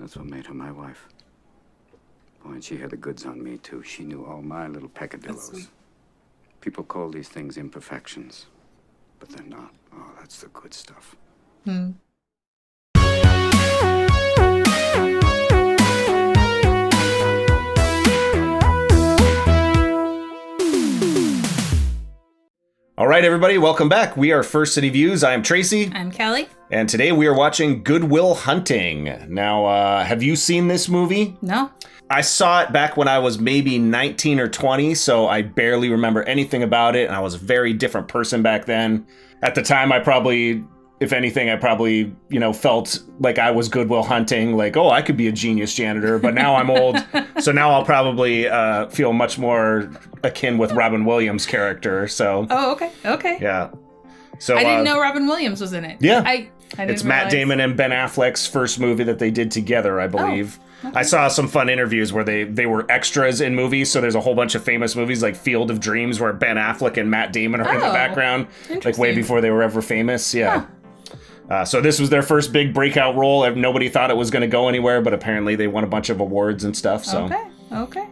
That's what made her my wife. Boy, and she had the goods on me, too. She knew all my little peccadillos. People call these things imperfections, but they're not. Oh, that's the good stuff. All right, everybody, welcome back. We are First City Views. I am Tracy. I'm Kelly. And today we are watching Good Will Hunting. Now, have you seen this movie? No. I saw it back when I was maybe 19 or 20, so I barely remember anything about it, and I was a very different person back then. At the time, I probably, if anything, felt like I was Good Will Hunting, like, oh, I could be a genius janitor, but now I'm old, so now I'll probably feel much more akin with Robin Williams' character, so. Oh, okay. Yeah. So I didn't know Robin Williams was in it. Yeah. I didn't It's Matt Damon and Ben Affleck's first movie that they did together, I believe. Oh, okay. I saw some fun interviews where they were extras in movies, so there's a whole bunch of famous movies like Field of Dreams where Ben Affleck and Matt Damon are in the background, like way before they were ever famous. Yeah. Huh. So this was their first big breakout role. Nobody thought it was going to go anywhere, but apparently they won a bunch of awards and stuff. So. Okay.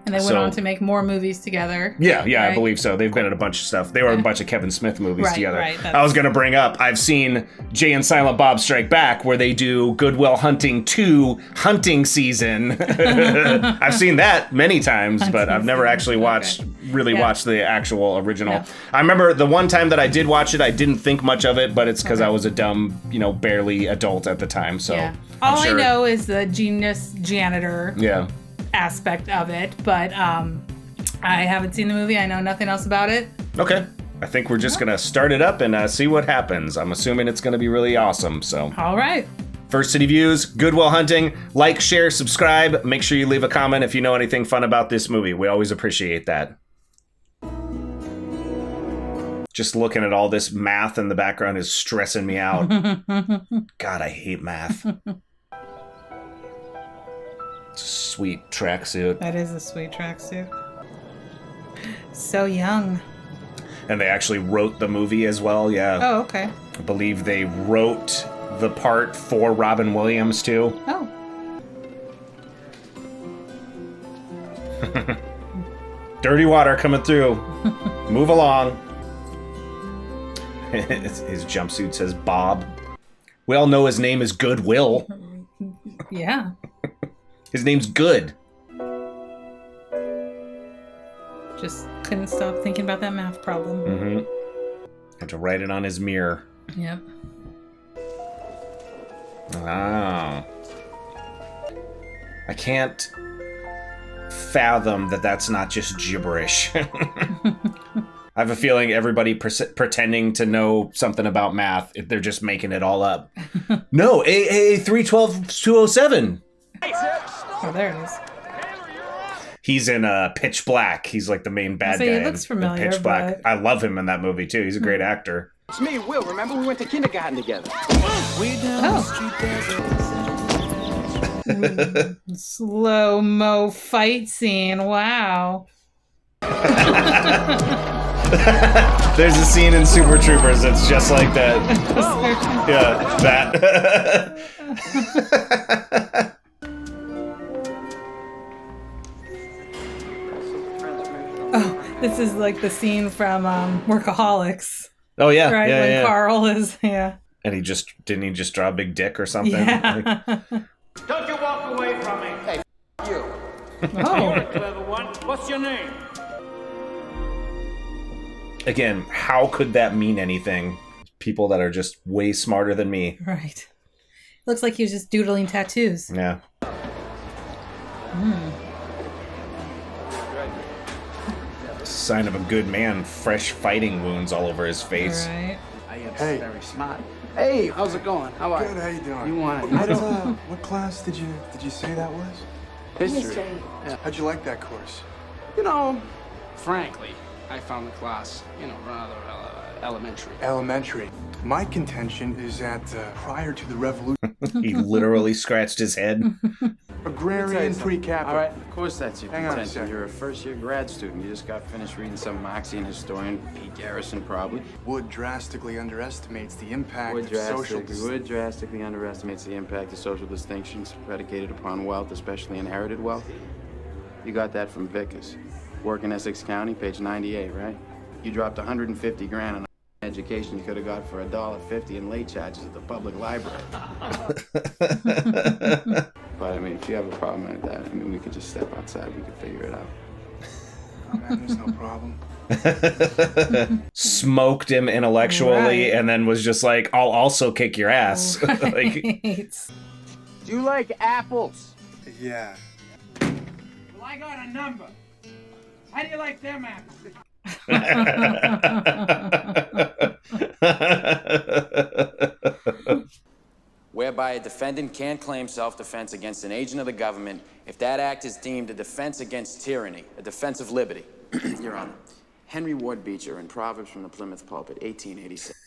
And they went on to make more movies together. Yeah, right? I believe so. They've been in a bunch of stuff. They were in a bunch of Kevin Smith movies together. Right. I was going to bring up, I've seen Jay and Silent Bob Strike Back, where they do Good Will Hunting 2 Hunting Season. I've seen that many times, but I've never actually watched the actual original. Yeah. I remember the one time that I did watch it, I didn't think much of it, but it's because I was a dumb, barely adult at the time. So all I know is the genius janitor. Yeah. Aspect of it, but I haven't seen the movie. I know nothing else about it. Okay. I think we're just gonna start it up and see what happens. I'm assuming it's gonna be really awesome. So. All right. First City Views, Good Will Hunting. Like, share, subscribe. Make sure you leave a comment if you know anything fun about this movie. We always appreciate that. Just looking at all this math in the background is stressing me out. God, I hate math. Sweet tracksuit. That is a sweet tracksuit. So young. And they actually wrote the movie as well, yeah. Oh, okay. I believe they wrote the part for Robin Williams, too. Oh. Dirty water coming through. Move along. His jumpsuit says Bob. We all know his name is Goodwill. Yeah. His name's Good. Just couldn't stop thinking about that math problem. Mm-hmm. Had to write it on his mirror. Yep. Oh. I can't fathom that that's not just gibberish. I have a feeling everybody pretending to know something about math, if they're just making it all up. No, AAA 312-207. Oh, there it is. He's in Pitch Black. He's like the main bad guy. He looks familiar, in Pitch Black. but... I love him in that movie too. He's a great actor. It's me and Will. Remember we went to kindergarten together. Slow-mo fight scene. Wow. There's a scene in Super Troopers that's just like that. Yeah, that. Oh, this is like the scene from Workaholics. Oh yeah, right? Yeah, when Carl is, And he didn't he draw a big dick or something? Yeah. Don't you walk away from me. Hey, you. Oh. You're a clever one. What's your name? Again, how could that mean anything? People that are just way smarter than me. Right. Looks like he was just doodling tattoos. Yeah. Sign of a good man. Fresh fighting wounds all over his face. Right. I am very smart. Hey, how's it going? How are you? Good, how you doing? You want it? What class did you say that was? History. Yeah. How'd you like that course? You know, frankly, I found the class, rather elementary. Elementary. My contention is that prior to the revolution... He literally scratched his head. Agrarian pre-capital. All right, of course that's your Hang on a contention. second. You're a first-year grad student. You just got finished reading some Marxian historian, Pete Garrison, probably. Wood drastically underestimates the impact of social Wood drastically underestimates the impact of social distinctions predicated upon wealth, especially inherited wealth. You got that from Vickers. Work in Essex County, page 98, right? You dropped 150 grand on education you could have got for $1.50 in late charges at the public library. But I mean, if you have a problem like that, I mean, we could just step outside. We could figure it out. Oh, man, there's no problem. Smoked him intellectually, Right. and then was just like, "I'll also kick your ass." Like, Right. Do you like apples? Yeah. Well, I got a number. How do you like them apples? Whereby a defendant can claim self-defense against an agent of the government if that act is deemed a defense against tyranny, a defense of liberty. Your Honor, Henry Ward Beecher in Proverbs from the Plymouth Pulpit, 1886.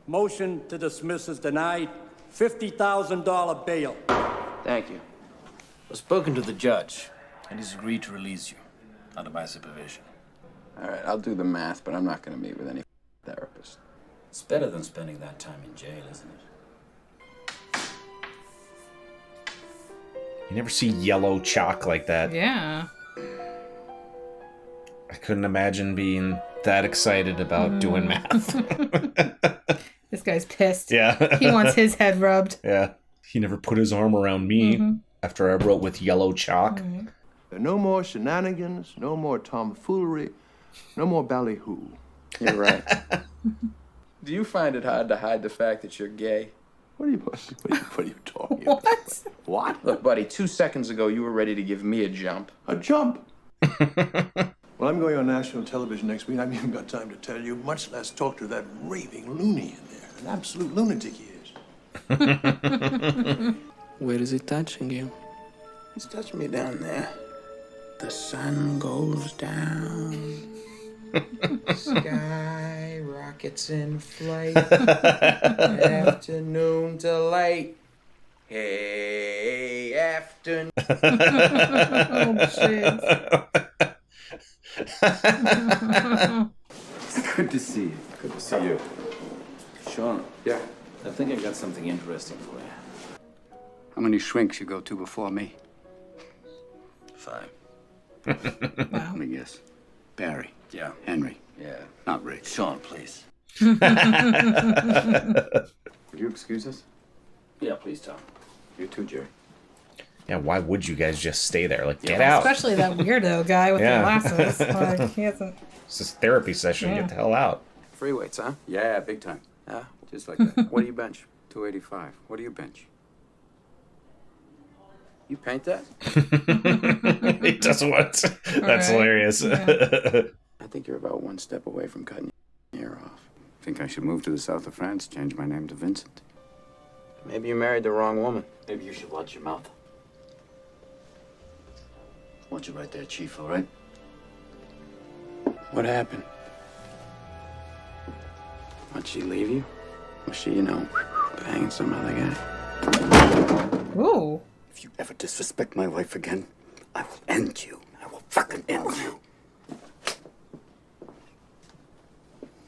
Motion to dismiss is denied. $50,000 bail. Thank you. I've spoken to the judge, and he's agreed to release you under my supervision. All right, I'll do the math, but I'm not going to meet with any therapist. It's better than spending that time in jail, isn't it? you never see yellow chalk like that. Yeah. I couldn't imagine being that excited about doing math. This guy's pissed. Yeah. He wants his head rubbed. Yeah. He never put his arm around me after I wrote with yellow chalk. No more shenanigans, no more tomfoolery, no more ballyhoo. You're right. Do you find it hard to hide the fact that you're gay? What are you talking about? What? What? Look, buddy, 2 seconds ago you were ready to give me a jump. A jump? Well, I'm going on national television next week. I haven't even got time to tell you, much less talk to that raving loony in there. An absolute lunatic he is. Where is it touching you? It's touching me down there. The sun goes down. Sky rockets in flight. Afternoon delight. Hey, afternoon. Oh, shit. Good to see you. Good to see you. Sean, Yeah. I think I got something interesting for you. How many shrinks you go to before me? 5. Let me guess. Barry. Yeah. Henry. Yeah. Not Rich. Sean, please. Would you excuse us? Yeah, please, Tom. You too, Jerry. Yeah, why would you guys just stay there? Like, get out. Especially that weirdo guy with Yeah. the glasses. Like, he hasn't. It's this therapy session. Yeah. Get the hell out. Free weights, huh? Yeah, big time. Yeah. Just like that. What do you bench? 285. What do you bench? You paint that? He doesn't want to. That's right. hilarious. I think you're about one step away from cutting your hair off. Think I should move to the south of France, change my name to Vincent? Maybe you married the wrong woman. Maybe you should watch your mouth. Watch it right there, Chief, all right? What happened? Why'd she leave you? Was she, banging some other guy? Ooh. If you ever disrespect my wife again, I will end you. I will fucking end you.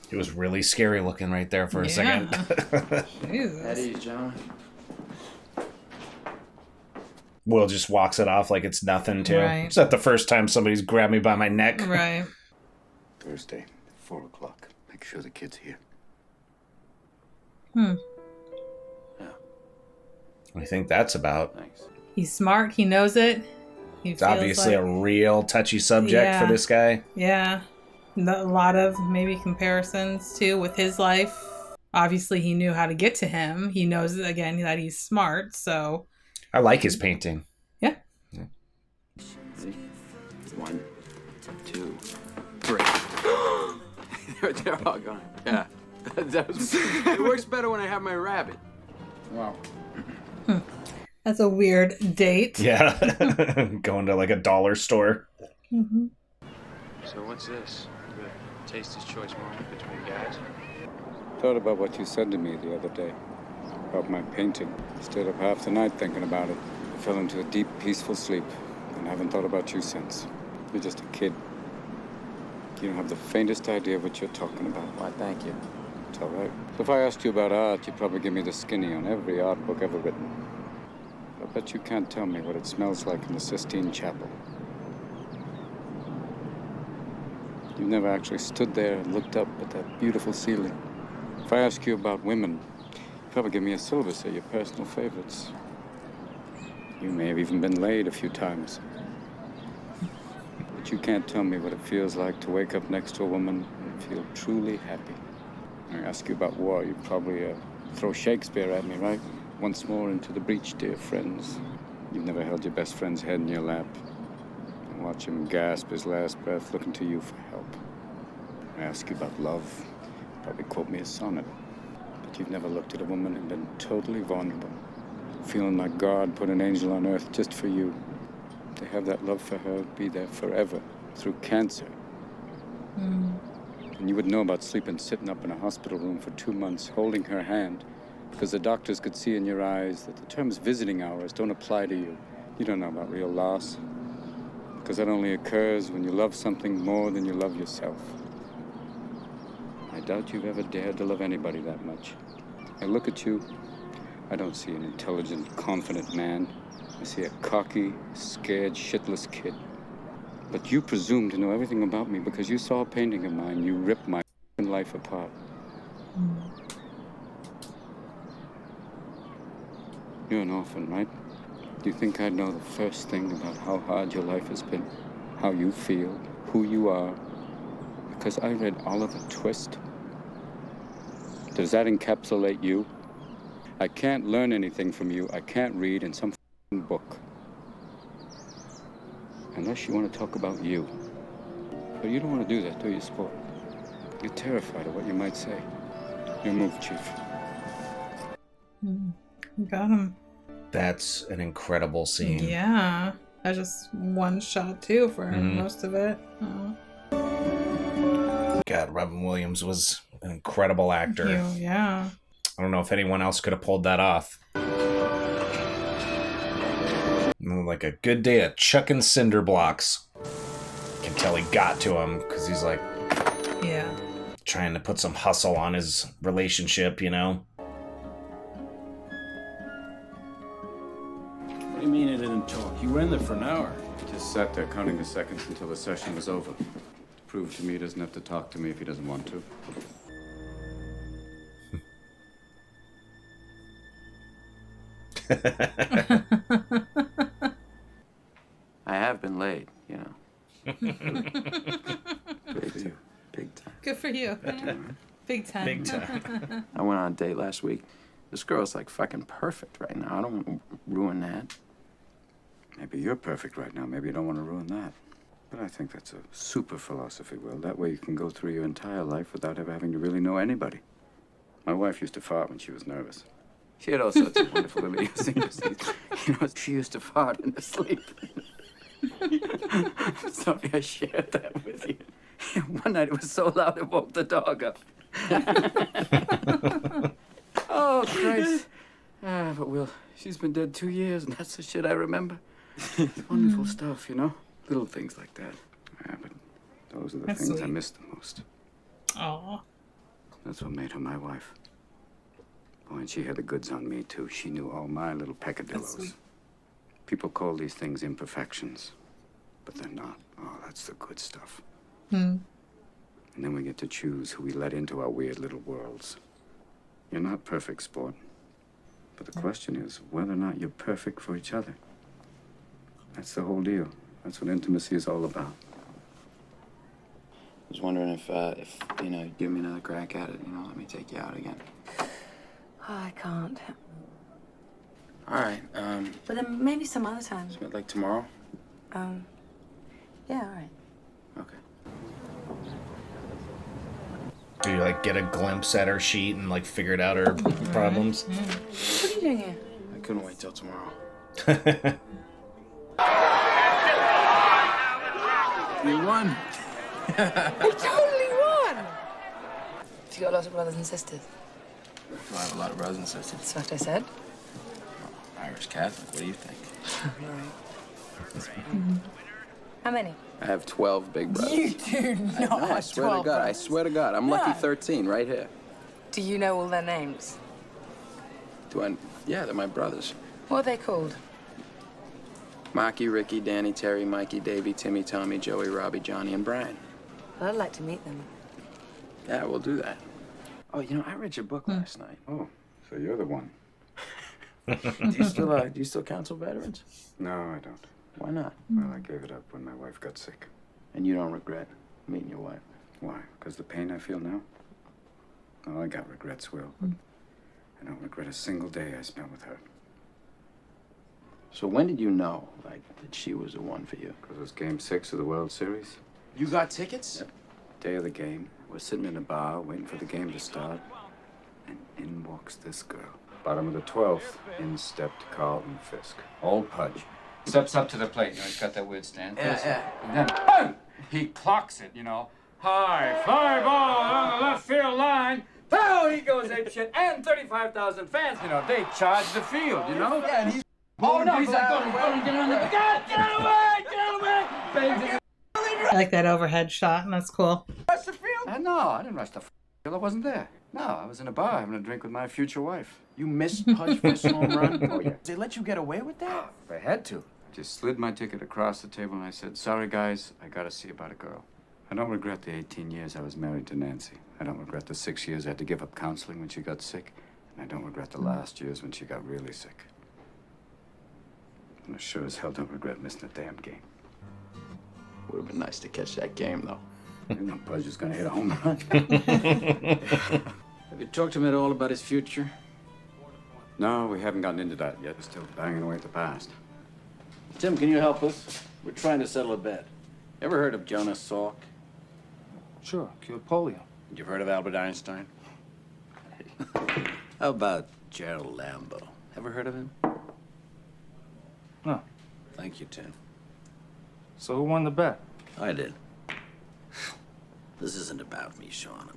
He was really scary looking right there for a second. At Jesus. ease, gentlemen. Will just walks it off like it's nothing, too. Right. It's not the first time somebody's grabbed me by my neck. Right. Thursday, 4 o'clock. Make sure the kid's here. What do you think that's about? Thanks. He's smart. He knows it. He It's obviously a real touchy subject Yeah. for this guy. Yeah. A lot of maybe comparisons too with his life. Obviously, he knew how to get to him. He knows again that he's smart. So I like his painting. yeah. Ready? 1, 2, 3. They're all gone. Yeah. It works better when I have my rabbit. Wow. That's a weird date. Yeah. Going to like a dollar store. So what's this? The Taster's Choice moment between guys? Thought about what you said to me the other day. about my painting. Stayed up half the night thinking about it. I fell into a deep, peaceful sleep, and I haven't thought about you since. You're just a kid. You don't have the faintest idea what you're talking about. Why, thank you. It's all right. So if I asked you about art, you'd probably give me the skinny on every art book ever written. I bet you can't tell me what it smells like in the Sistine Chapel. You've never actually stood there and looked up at that beautiful ceiling. If I ask you about women, you'd probably give me a syllabus of your personal favorites. You may have even been laid a few times. But you can't tell me what it feels like to wake up next to a woman and feel truly happy. I ask you about war, you'd probably throw Shakespeare at me, right? Once more into the breach, dear friends. You've never held your best friend's head in your lap and watch him gasp his last breath looking to you for help. I ask you about love, you'd probably quote me a sonnet. But you've never looked at a woman and been totally vulnerable, feeling like God put an angel on earth just for you. To have that love for her be there forever, through cancer. And you would know about sleeping sitting up in a hospital room for 2 months, holding her hand, because the doctors could see in your eyes that the terms visiting hours don't apply to you. You don't know about real loss, because that only occurs when you love something more than you love yourself. I doubt you've ever dared to love anybody that much. I look at you, I don't see an intelligent, confident man. I see a cocky, scared, shitless kid. But you presume to know everything about me because you saw a painting of mine. You ripped my life apart. You're an orphan, right? Do you think I'd know the first thing about how hard your life has been? How you feel? Who you are? Because I read Oliver Twist? Does that encapsulate you? I can't learn anything from you. I can't read in some book. Unless you want to talk about you. But you don't want to do that, do you, Sport? You're terrified of what you might say. Your move, Chief. Got him. That's an incredible scene. Yeah. I just one shot too for most of it. Oh. God, Robin Williams was an incredible actor. Yeah. I don't know if anyone else could have pulled that off. Like a good day of chucking cinder blocks. You can tell he got to him because he's like, yeah, trying to put some hustle on his relationship, you know? What do you mean it didn't talk? You were in there for an hour. He just sat there counting the seconds until the session was over. To prove to me he doesn't have to talk to me if he doesn't want to. I have been laid, you know. Big time. Big time. good for you. Big time. Big time. I went on a date last week. This girl's like fucking perfect right now. I don't want to ruin that. Maybe you're perfect right now. Maybe you don't want to ruin that. But I think that's a super philosophy, Will. That way you can go through your entire life without ever having to really know anybody. My wife used to fart when she was nervous. She had all sorts of wonderful idiosyncrasies. You know, she used to fart in her sleep. I'm sorry I shared that with you. One night it was so loud it woke the dog up. Oh, Christ. But Will, she's been dead 2 years, and that's the shit I remember. It's wonderful stuff, you know? Little things like that. Yeah, but those are the things I miss the most. Aw. That's what made her my wife. Oh, and she had the goods on me, too. She knew all my little peccadillos. People call these things imperfections, but they're not. Oh, that's the good stuff. And then we get to choose who we let into our weird little worlds. You're not perfect, Sport. But the question is whether or not you're perfect for each other. That's the whole deal. That's what intimacy is all about. I was wondering if you know, you'd give me another crack at it, you know, let me take you out again. Oh, I can't. All right, But then maybe some other time. like tomorrow? Yeah, all right. Okay. Do you like get a glimpse at her sheet and like figured out her problems? What are you doing here? I couldn't wait till tomorrow. You won. We totally won! You got lots of brothers and sisters? Do I have a lot of brothers and sisters? That's what I said. Irish Catholic, what do you think? How many? I have 12 big brothers. You do not. I know, I swear to God. I swear to God. I'm lucky 13 right here. Do you know all their names? Do I? Yeah, they're my brothers. What are they called? Marky, Ricky, Danny, Terry, Mikey, Davey, Timmy, Tommy, Joey, Robbie, Johnny, and Brian. Well, I'd like to meet them. Yeah, we'll do that. Oh, you know, I read your book last night. Oh, so you're the one. Do you still counsel veterans? No, I don't. Why not? Well, I gave it up when my wife got sick. And you don't regret meeting your wife? Why? Because the pain I feel now? Oh, I got regrets, Will. But I don't regret a single day I spent with her. So when did you know, like, that she was the one for you? Because it was Game 6 of the World Series. You got tickets? Yep. Day of the game. We're sitting in a bar waiting for the game to start. And in walks this girl. Bottom of the 12th, in stepped Carlton Fisk. Old Pudge. Steps up to the plate. You know, he's got that weird stand. Yeah. And then, boom! He clocks it, you know. High fly ball on the left field line. Pow! He goes apeshit. And 35,000 fans, you know, they charge the field, you know? Yeah, and he's... Oh, no, he's like, go, get on the... God, get out of the way! Get out of the way! Bangs it. I like that overhead shot, and that's cool. Rush the field? No, I didn't rush the field. I wasn't there. No, I was in a bar having a drink with my future wife. You missed Pudge first home run? Oh, yeah. They let you get away with that? If I had to. Just slid my ticket across the table and I said, sorry, guys, I gotta see about a girl. I don't regret the 18 years I was married to Nancy. I don't regret the 6 years I had to give up counseling when she got sick. And I don't regret the last years when she got really sick. And I sure as hell don't regret missing a damn game. Would have been nice to catch that game, though. You know Pudge was gonna hit a home run. Have you talked to him at all about his future? No, we haven't gotten into that yet. We're still banging away at the past. Tim, can you help us? We're trying to settle a bet. Ever heard of Jonas Salk? Sure, cured polio. You've heard of Albert Einstein? How about Gerald Lambo? Ever heard of him? No. Thank you, Tim. So who won the bet? I did. This isn't about me, Sean.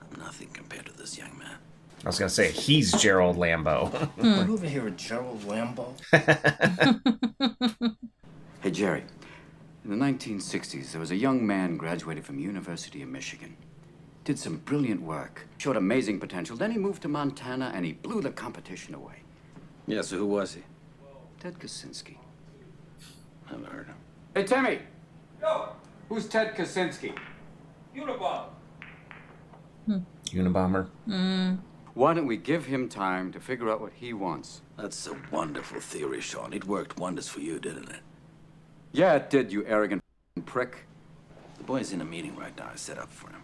I'm nothing compared to this young man. I was gonna say he's Gerald Lambo. You ever hear of Gerald Lambo? Hey, Jerry. In the 1960s, there was a young man graduated from University of Michigan. Did some brilliant work. Showed amazing potential. Then he moved to Montana and he blew the competition away. Yeah, so who was he? Ted Kaczynski. Never heard of him. Hey, Timmy. Yo. Who's Ted Kaczynski? Unabomber. Why don't we give him time to figure out what he wants? That's a wonderful theory, Sean. It worked wonders for you, didn't it? Yeah, it did, you arrogant prick. The boy's in a meeting right now. I set up for him.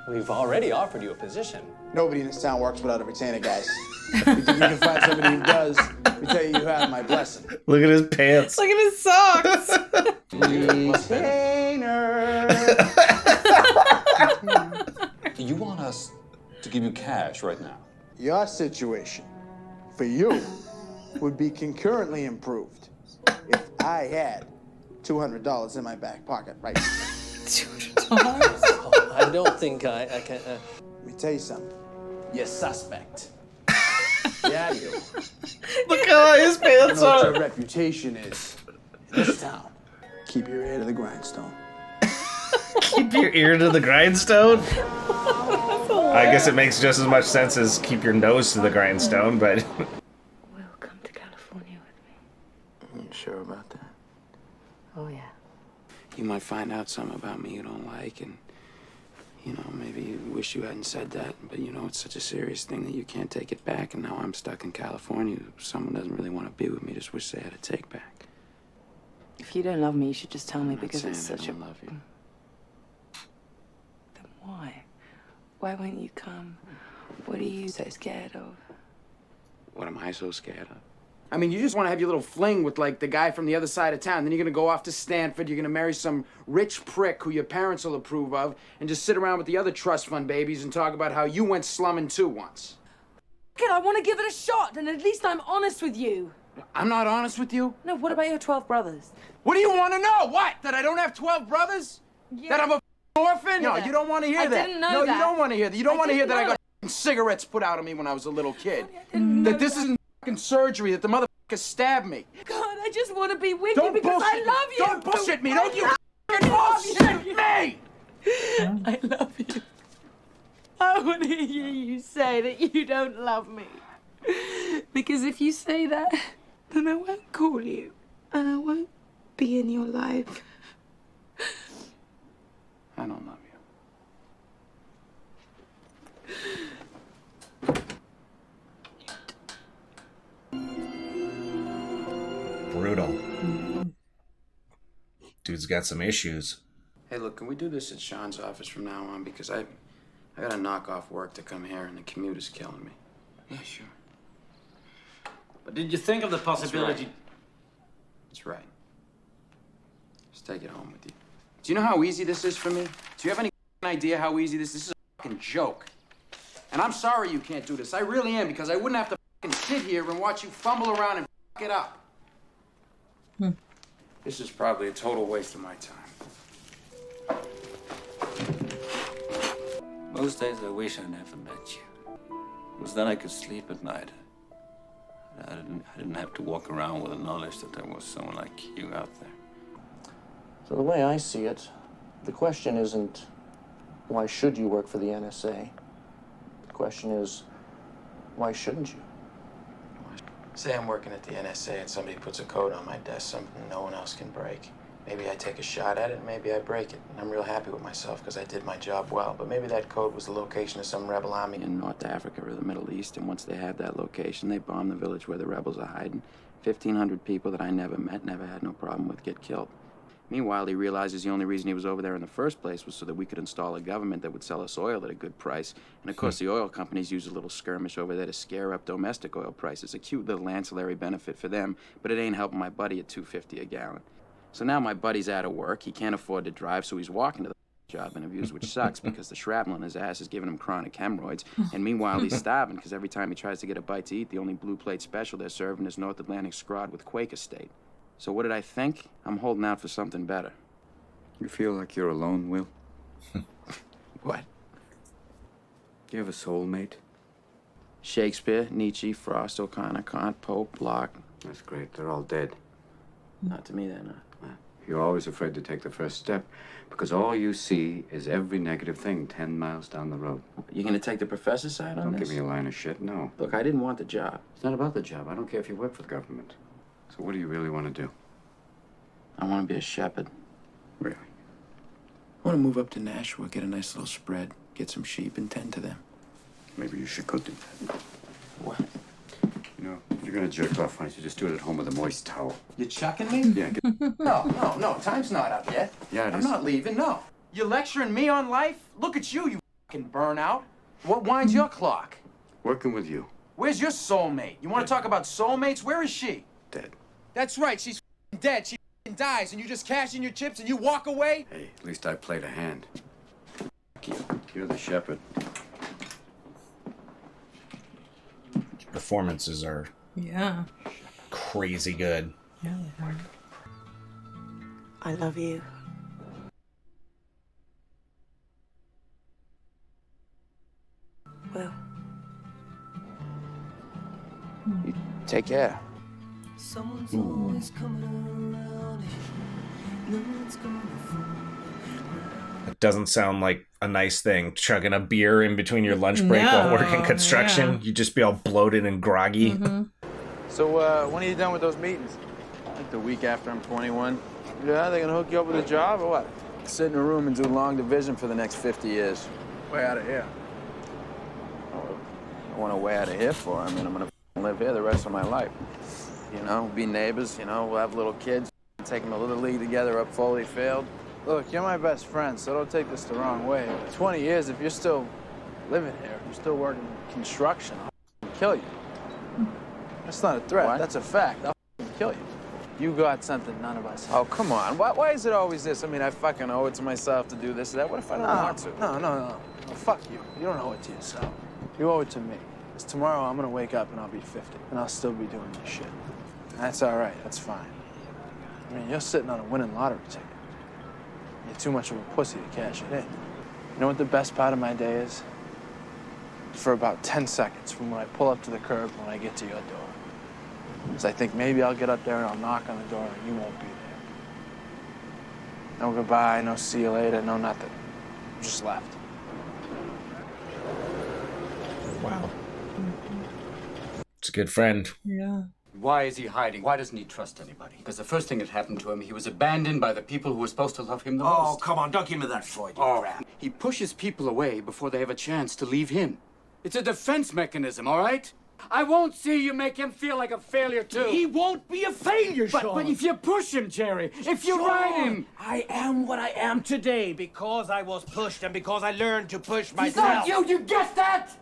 We've already offered you a position. Nobody in this town works without a retainer, guys. If you think you can find somebody who does, let me tell you, you have my blessing. Look at his pants. Look at his socks. Retainer. You want us to give you cash right now? Your situation, for you, would be concurrently improved if I had $200 in my back pocket right now. $200? I don't think I can. Let me tell you something. You're suspect. Yeah, you. Look how his I pants know what are. your reputation is in this town. Keep your ear to the grindstone. Keep your ear to the grindstone. I guess it makes just as much sense as keep your nose to the grindstone, but Will, come to California with me. You sure about that? Oh, yeah. You might find out something about me you don't like, and, you know, maybe you wish you hadn't said that, but, you know, it's such a serious thing that you can't take it back, and now I'm stuck in California. Someone doesn't really want to be with me, just wish they had a take back. If you don't love me, you should just tell me I'm not because it's saying I such a... don't love you. Then why? Why won't you come? What are you so scared of? What am I so scared of? I mean, you just want to have your little fling with, like, the guy from the other side of town. Then you're going to go off to Stanford. You're going to marry some rich prick who your parents will approve of and just sit around with the other trust fund babies and talk about how you went slumming too once. Kid, I want to give it a shot, and at least I'm honest with you. I'm not honest with you? No, what about your 12 brothers? What do you want to know? What? That I don't have 12 brothers? Yeah. That I'm a orphan? No, Yeah. you don't want to hear I that. didn't know No, that. you don't want to hear that. You don't want to hear didn't that I know got cigarettes put out of me when I was a little kid. That this isn't fucking surgery, that the motherfucker stabbed me. God, I just want to be with Don't you because bullshit I love you. Don't bullshit me. Don't you fucking bullshit me. I love you. I want to hear you say that you don't love me. Because if you say that, then I won't call you. And I won't be in your life. I don't love you. Brutal. Dude's got some issues. Hey, look, can we do this at Sean's office from now on? Because I gotta knock off work to come here, and the commute is killing me. Yeah, sure. But did you think of the possibility? That's right. Just take it home with you. Do you know how easy this is for me? Do you have any idea how easy this is? This is a fucking joke. And I'm sorry you can't do this. I really am, because I wouldn't have to fucking sit here and watch you fumble around and fuck it up. This is probably a total waste of my time. Most days I wish I never met you. Because then I could sleep at night. I didn't have to walk around with the knowledge that there was someone like you out there. So the way I see it, the question isn't why should you work for the NSA? The question is, why shouldn't you? Say I'm working at the NSA and somebody puts a code on my desk, something no one else can break. Maybe I take a shot at it, maybe I break it. And I'm real happy with myself because I did my job well. But maybe that code was the location of some rebel army in North Africa or the Middle East. And once they have that location, they bomb the village where the rebels are hiding. 1,500 people that I never met, never had no problem with, get killed. Meanwhile, he realizes the only reason he was over there in the first place was so that we could install a government that would sell us oil at a good price. And of course, the oil companies use a little skirmish over there to scare up domestic oil prices. A cute little ancillary benefit for them, but it ain't helping my buddy at $2.50 a gallon. So now my buddy's out of work. He can't afford to drive, so he's walking to the job interviews, which sucks because the shrapnel in his ass is giving him chronic hemorrhoids. And meanwhile, he's starving because every time he tries to get a bite to eat, the only blue plate special they're serving is North Atlantic scrod with Quaker State. So what did I think? I'm holding out for something better. You feel like you're alone, Will? What? You have a soulmate? Shakespeare, Nietzsche, Frost, O'Connor, Kant, Pope, Locke. That's great. They're all dead. Not to me, they're not. You're always afraid to take the first step because all you see is every negative thing 10 miles down the road. You gonna take the professor's side on Don't this? give me a line of shit, no. Look, I didn't want the job. It's not about the job. I don't care if you work for the government. So what do you really want to do? I want to be a shepherd. Really? I want to move up to Nashua, get a nice little spread, get some sheep, and tend to them. Maybe you should go do that. What? You know, if you're gonna jerk off, why don't you just do it at home with a moist towel? You chucking me? Yeah, get... No, time's not up yet. Yeah, it I'm is. not leaving, no. You lecturing me on life? Look at you, you fucking burnout. What winds your clock? Working with you. Where's your soulmate? You want to talk about soulmates? Where is she? Dead. That's right, she's dead. She dies, and you just cash in your chips and you walk away? Hey, at least I played a hand. You're the shepherd. Performances are crazy good. Yeah. I love you. Well. You take care. It doesn't sound like a nice thing, chugging a beer in between your lunch break while working construction. You'd just be all bloated and groggy. So, when are you done with those meetings? Like the week after I'm 21. Yeah, they gonna hook you up with a job or what? Sit in a room and do long division for the next 50 years. Way out of here. I want to way out of here for. I mean, I'm gonna live here the rest of my life. You know, be neighbors, you know, we'll have little kids, take them to Little League together up Foley Field. Look, you're my best friend, so don't take this the wrong way. 20 years, if you're still living here, you're still working construction, I'll kill you. That's not a threat, What? that's a fact. I'll kill you. You got something none of us have. Oh, come on. Why is it always this? I mean, I fucking owe it to myself to do this or that. What if I don't want to? No, fuck you. You don't owe it to yourself. You owe it to me. Because tomorrow I'm gonna wake up and I'll be 50, and I'll still be doing this shit. That's all right, that's fine. I mean, you're sitting on a winning lottery ticket. You're too much of a pussy to cash it in. You know what the best part of my day is? for about 10 seconds from when I pull up to the curb when I get to your door. Because I think maybe I'll get up there and I'll knock on the door and you won't be there. No goodbye, no see you later, no nothing. Just left. Wow. It's a good friend. Yeah. Why is he hiding? Why doesn't he trust anybody? Because the first thing that happened to him, he was abandoned by the people who were supposed to love him the most. Oh, come on, don't give me that Freud. All right. He pushes people away before they have a chance to leave him. It's a defense mechanism, all right? I won't see you make him feel like a failure, too. He won't be a failure, Sean. But if you push him, Jerry, if you ride him... I am what I am today because I was pushed and because I learned to push He's myself. not you get that?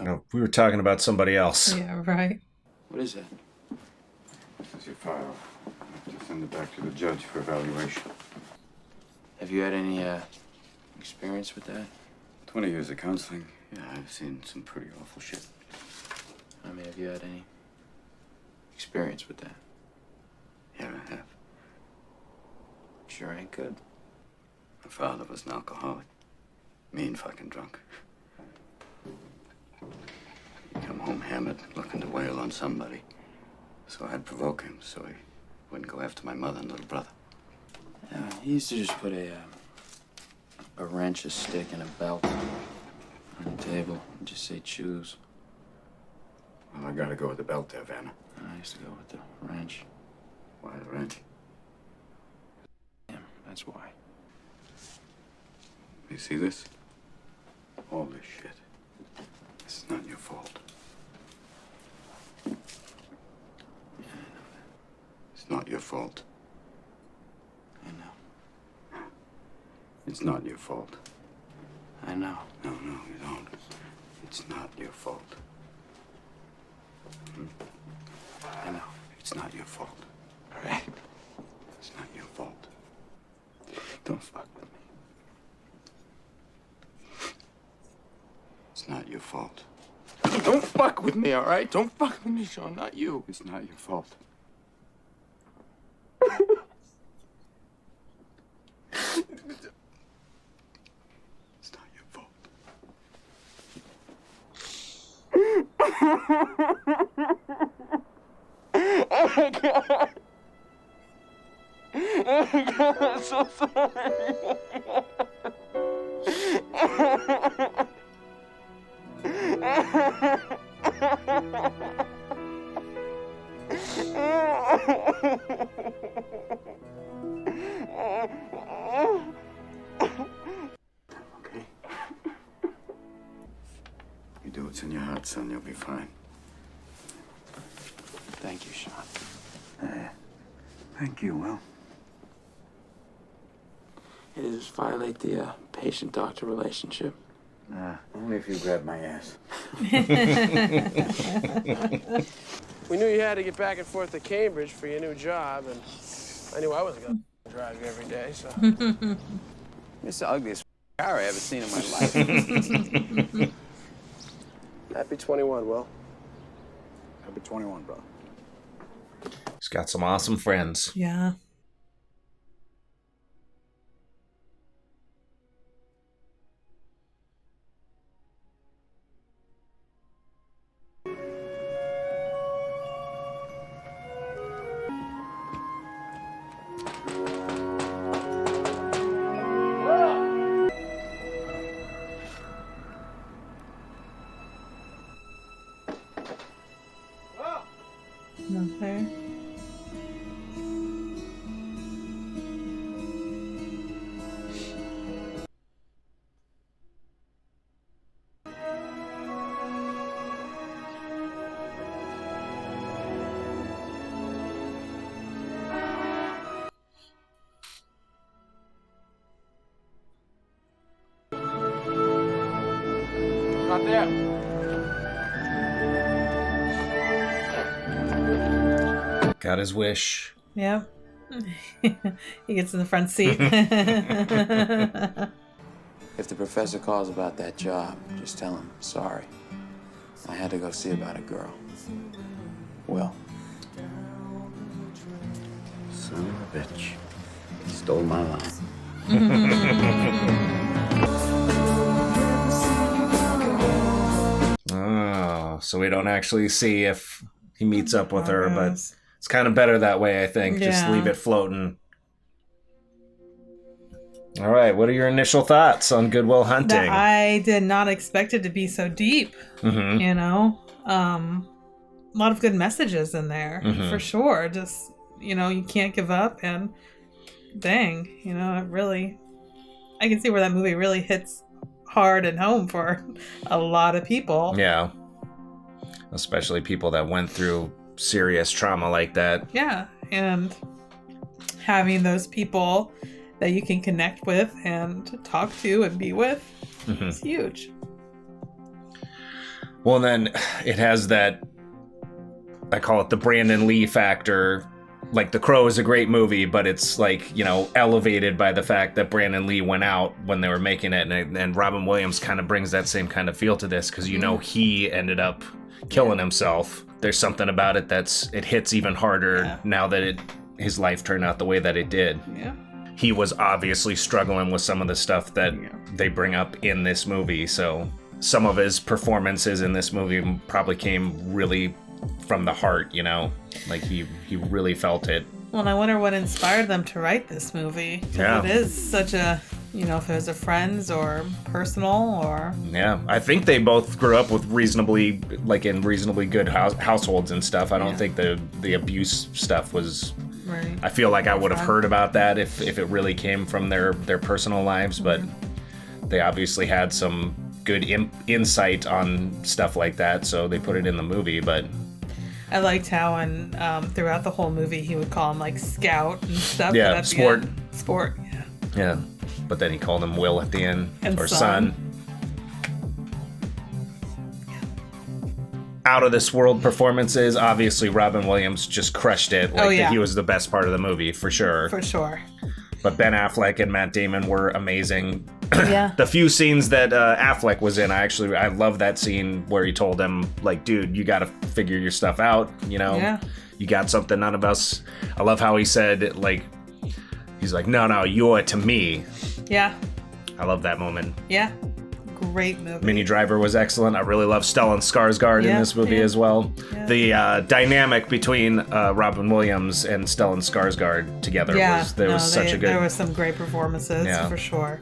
No, we were talking about somebody else. Yeah, right. What is that? This is your file. I have to send it back to the judge for evaluation. Have you had any experience with that? 20 years of counseling. Yeah, I've seen some pretty awful shit. I mean, have you had any experience with that? Yeah, I have. Sure ain't good. My father was an alcoholic. Mean fucking drunk. He'd come home hammered, looking to wail on somebody. So I'd provoke him so he wouldn't go after my mother and little brother. Yeah, he used to just put a wrench, a stick, and a belt on the table and just say choose. Well, I gotta go with the belt there, Vanna. I used to go with the wrench. Why the wrench? Yeah, that's why. You see this? All this shit. This is not your fault. Yeah, I know that. It's not your fault. I know. It's not your fault. I know. No, you don't. It's not your fault. I know. It's not your fault. All right. It's not your fault. Don't fuck with me. It's not your fault. Don't fuck with me, all right? Don't fuck with me, Sean. Not you. It's not your fault. It's not your fault. Oh my God. Oh my God, I'm so sorry. Okay? You do what's in your heart, son. You'll be fine. Thank you, Sean. Thank you, Will. It does violate the patient-doctor relationship. Only if you grab my ass. We knew you had to get back and forth to Cambridge for your new job, and I knew I wasn't going to drive you every day, so... It's the ugliest car I ever seen in my life. Happy 21, Will. Happy 21, brother. He's got some awesome friends. Yeah. Not there. Not there. Got his wish. Yeah. He gets in the front seat. If the professor calls about that job, just tell him, sorry. I had to go see about a girl. Will. Son of a bitch. Stole my line. so we don't actually see if he meets up with her, but it's kind of better that way, I think. Just leave it floating. All right, what are your initial thoughts on Good Will Hunting? I did not expect it to be so deep. You know, a lot of good messages in there for sure. Just, you know, you can't give up, and dang, you know, it really, I can see where that movie really hits hard and home for a lot of people. Yeah, especially people that went through serious trauma like that. Yeah, and having those people that you can connect with and talk to and be with is huge. Well, then it has that, I call it the Brandon Lee factor. Like, The Crow is a great movie, but it's like, you know, elevated by the fact that Brandon Lee went out when they were making it, and Robin Williams kind of brings that same kind of feel to this, because, you know, he ended up killing himself. There's something about it it hits even harder now that his life turned out the way that it did. Yeah. He was obviously struggling with some of the stuff that they bring up in this movie, so some of his performances in this movie probably came really from the heart, you know? Like, he really felt it. Well, and I wonder what inspired them to write this movie. Yeah. It is such a, you know, if it was a friends or personal or... Yeah, I think they both grew up with reasonably good households and stuff. I don't think the abuse stuff was... Right. I feel like I would have heard about that if it really came from their personal lives, but they obviously had some good insight on stuff like that, so they put it in the movie. But I liked how throughout the whole movie he would call him like Scout and stuff. Yeah, but at the Sport. end, Sport, yeah. Yeah, but then he called him Will at the end, And or Son. Out of this world performances, obviously Robin Williams just crushed it. He was the best part of the movie for sure. For sure. But Ben Affleck and Matt Damon were amazing. Yeah. The few scenes that Affleck was in, I love that scene where he told him, like, dude, you got to figure your stuff out, you know? Yeah. You got something none of us. I love how he said, like, he's like, no, you owe it to me. Yeah. I love that moment. Yeah. Great movie. Minnie Driver was excellent. I really love Stellan Skarsgård in this movie as well. Yeah. The dynamic between Robin Williams and Stellan Skarsgård together was such a good... There was some great performances, for sure.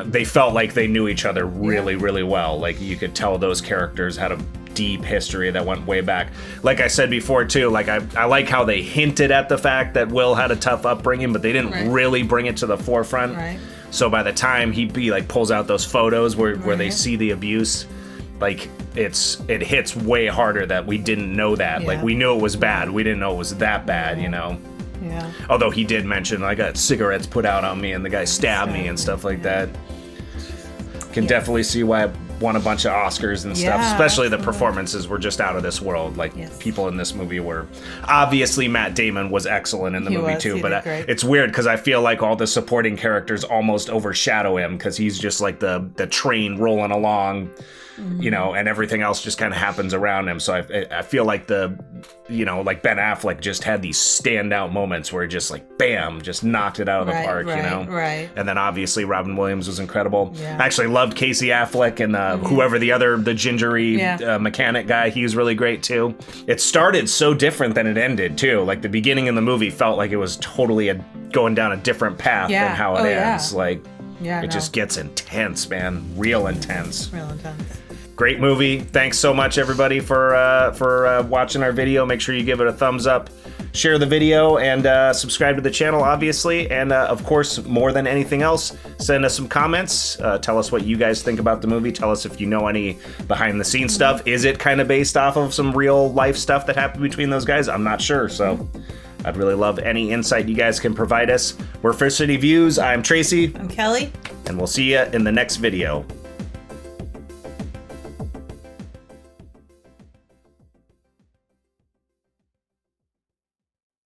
They felt like they knew each other really, really well. Like, you could tell those characters had a deep history that went way back. Like I said before, too, like I like how they hinted at the fact that Will had a tough upbringing, but they didn't really bring it to the forefront. Right. So by the time he like pulls out those photos where they see the abuse, like it hits way harder that we didn't know that. Yeah. Like, we knew it was bad. We didn't know it was that bad, you know? Yeah. Although he did mention, I got cigarettes put out on me and the guy stabbed me and stuff like that. Can definitely see why it won a bunch of Oscars and stuff. Yeah, Especially the performances were just out of this world. Like, people in this movie were... Obviously, Matt Damon was excellent in the movie, too. But it's weird because I feel like all the supporting characters almost overshadow him because he's just like the train rolling along, you know, and everything else just kind of happens around him. So I feel like like Ben Affleck just had these standout moments where just like, bam, just knocked it out of the park, you know? Right. And then obviously Robin Williams was incredible. Yeah. I actually loved Casey Affleck and whoever the gingery mechanic guy, he was really great too. It started so different than it ended too. Like, the beginning in the movie felt like it was totally going down a different path than how it ends. Like, it just gets intense, man. Real intense. Real intense. Great movie. Thanks so much, everybody, for watching our video. Make sure you give it a thumbs up, share the video, and subscribe to the channel, obviously. And, of course, more than anything else, send us some comments. Tell us what you guys think about the movie. Tell us if you know any behind-the-scenes stuff. Is it kind of based off of some real-life stuff that happened between those guys? I'm not sure, so I'd really love any insight you guys can provide us. We're First City Views. I'm Tracy. I'm Kelly. And we'll see you in the next video.